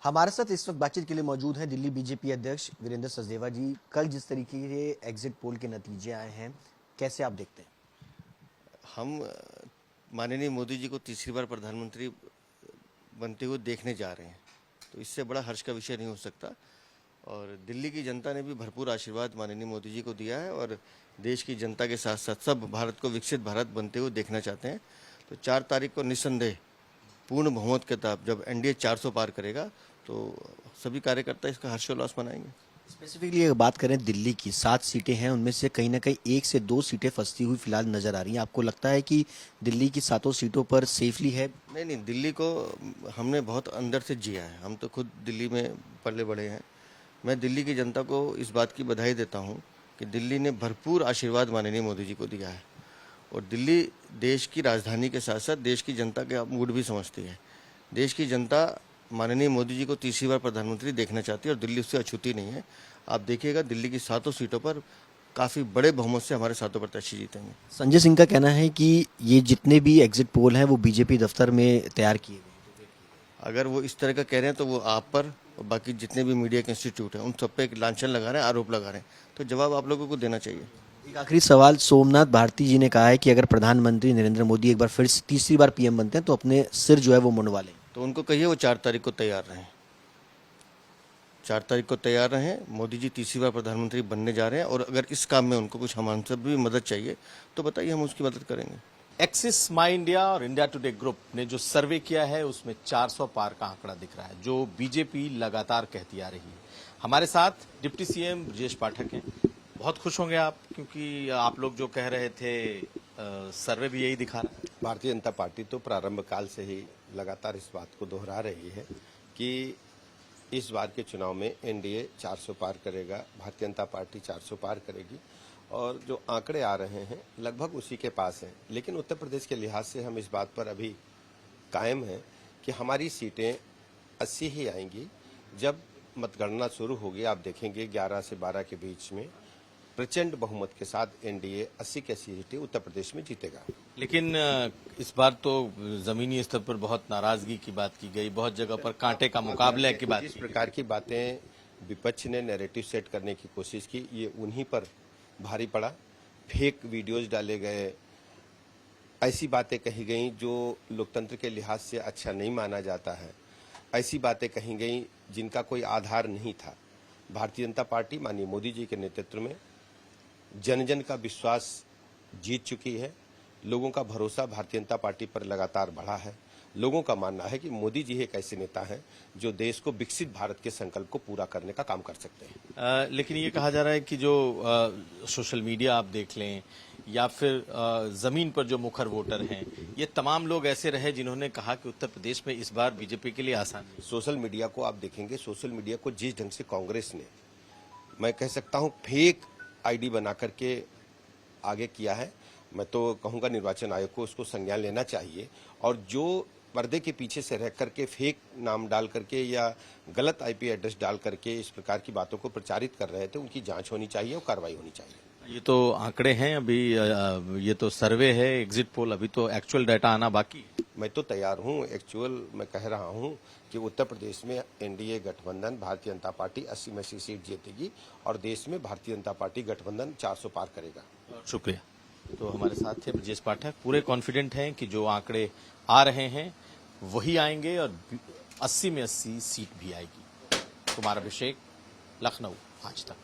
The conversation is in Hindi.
हमारे साथ इस वक्त बातचीत के लिए मौजूद हैं दिल्ली बीजेपी अध्यक्ष वीरेंद्र सचदेवा जी। कल जिस तरीके से एग्जिट पोल के नतीजे आए हैं, कैसे आप देखते हैं? हम माननीय मोदी जी को तीसरी बार प्रधानमंत्री बनते हुए देखने जा रहे हैं, तो इससे बड़ा हर्ष का विषय नहीं हो सकता। और दिल्ली की जनता ने भी भरपूर आशीर्वाद माननीय मोदी जी को दिया है और देश की जनता के साथ साथ सब भारत को विकसित भारत बनते हुए देखना चाहते हैं। तो 4 तारीख को निस्संदेह पूर्ण बहुमत के साथ जब एनडीए 400 पार करेगा तो सभी कार्यकर्ता इसका हर्षोल्लास मनाएंगे। स्पेसिफिकली अगर बात करें दिल्ली की 7 सीटें हैं, उनमें से कहीं ना कहीं 1 से 2 सीटें फंसती हुई फिलहाल नजर आ रही हैं। आपको लगता है कि दिल्ली की 7 सीटों पर सेफली है? नहीं, दिल्ली को हमने बहुत अंदर से जिया है, हम तो खुद दिल्ली में पले बड़े हैं। मैं दिल्ली की जनता को इस बात की बधाई देता हूं कि दिल्ली ने भरपूर आशीर्वाद माननीय मोदी जी को दिया है और दिल्ली देश की राजधानी के साथ साथ देश की जनता के मूड भी समझती है। देश की जनता माननीय मोदी जी को तीसरी बार प्रधानमंत्री देखना चाहती है और दिल्ली उससे अछूती नहीं है। आप देखिएगा दिल्ली की 7 सीटों पर काफ़ी बड़े बहुमत से हमारे 7 प्रत्याशी जीतेंगे। संजय सिंह का कहना है कि ये जितने भी एग्जिट पोल हैं वो बीजेपी दफ्तर में तैयार किए गए। अगर वो इस तरह का कह रहे हैं तो वो आप पर और बाकी जितने भी मीडिया के इंस्टीट्यूट हैं उन सब पे एक लांछन लगा रहे हैं, आरोप लगा रहे हैं, तो जवाब आप लोगों को देना चाहिए। एक आखिरी सवाल, सोमनाथ भारती जी ने कहा है कि अगर प्रधानमंत्री नरेंद्र मोदी एक बार फिर तीसरी बार पीएम बनते हैं तो अपने सिर जो है वो मुंडवा लें। तो उनको कहिए वो 4 तारीख को तैयार रहें, 4 तारीख को तैयार रहें। मोदी जी तीसरी बार प्रधानमंत्री बनने जा रहे हैं और अगर इस काम में उनको कुछ हमसे भी मदद चाहिए तो बताइए, हम उसकी मदद करेंगे। एक्सिस माई इंडिया और इंडिया टुडे ग्रुप ने जो सर्वे किया है उसमें 400 पार का आंकड़ा दिख रहा है, जो बीजेपी लगातार कहती आ रही है। हमारे साथ डिप्टी सीएम ब्रजेश पाठक हैं। बहुत खुश होंगे आप, क्योंकि आप लोग जो कह रहे थे सर्वे भी यही दिखा रहा है। भारतीय जनता पार्टी तो प्रारंभ काल से ही लगातार इस बात को दोहरा रही है कि इस बार के चुनाव में एनडीए 400 पार करेगा, भारतीय जनता पार्टी 400 पार करेगी और जो आंकड़े आ रहे हैं लगभग उसी के पास हैं। लेकिन उत्तर प्रदेश के लिहाज से हम इस बात पर अभी कायम हैं कि हमारी सीटें 80 ही आएंगी। जब मतगणना शुरू होगी आप देखेंगे 11 से 12 के बीच में प्रचंड बहुमत के साथ एनडीए 80 की 80 सीटें उत्तर प्रदेश में जीतेगा। लेकिन इस बार तो जमीनी स्तर पर बहुत नाराजगी की बात की गई, बहुत जगह पर कांटे का मुकाबले की बात। इस प्रकार की बातें विपक्ष ने नैरेटिव सेट करने की कोशिश की, ये उन्हीं पर भारी पड़ा। फेक वीडियोज डाले गए, ऐसी बातें कही गई जो लोकतंत्र के लिहाज से अच्छा नहीं माना जाता है, ऐसी बातें कही गई जिनका कोई आधार नहीं था। भारतीय जनता पार्टी माननीय मोदी जी के नेतृत्व में जन जन का विश्वास जीत चुकी है। लोगों का भरोसा भारतीय जनता पार्टी पर लगातार बढ़ा है। लोगों का मानना है कि मोदी जी एक ऐसे नेता हैं जो देश को विकसित भारत के संकल्प को पूरा करने का काम कर सकते हैं। लेकिन ये कहा जा रहा है कि जो सोशल मीडिया आप देख लें या फिर जमीन पर जो मुखर वोटर हैं, ये तमाम लोग ऐसे रहे जिन्होंने कहा कि उत्तर प्रदेश में इस बार बीजेपी के लिए आसान है। सोशल मीडिया को आप देखेंगे, सोशल मीडिया को जिस ढंग से कांग्रेस ने, मैं कह सकता हूं, फेक आईडी बना करके आगे किया है, मैं तो कहूंगा निर्वाचन आयोग को उसको संज्ञान लेना चाहिए। और जो पर्दे के पीछे से रह करके फेक नाम डाल करके या गलत आईपी एड्रेस डाल करके इस प्रकार की बातों को प्रचारित कर रहे थे, उनकी जांच होनी चाहिए और कार्रवाई होनी चाहिए। ये तो आंकड़े हैं, अभी ये तो सर्वे है, एग्जिट पोल, अभी तो एक्चुअल डाटा आना बाकी है। मैं तो तैयार हूं, एक्चुअल मैं कह रहा हूं कि उत्तर प्रदेश में एनडीए गठबंधन भारतीय जनता पार्टी 80 में 80 सीट जीतेगी और देश में भारतीय जनता पार्टी गठबंधन 400 पार करेगा। शुक्रिया। तो हमारे साथ थे ब्रजेश पाठक। पूरे कॉन्फिडेंट हैं कि जो आंकड़े आ रहे हैं वही आएंगे और 80 में 80 सीट भी आएगी। कुमार अभिषेक, लखनऊ, आज तक।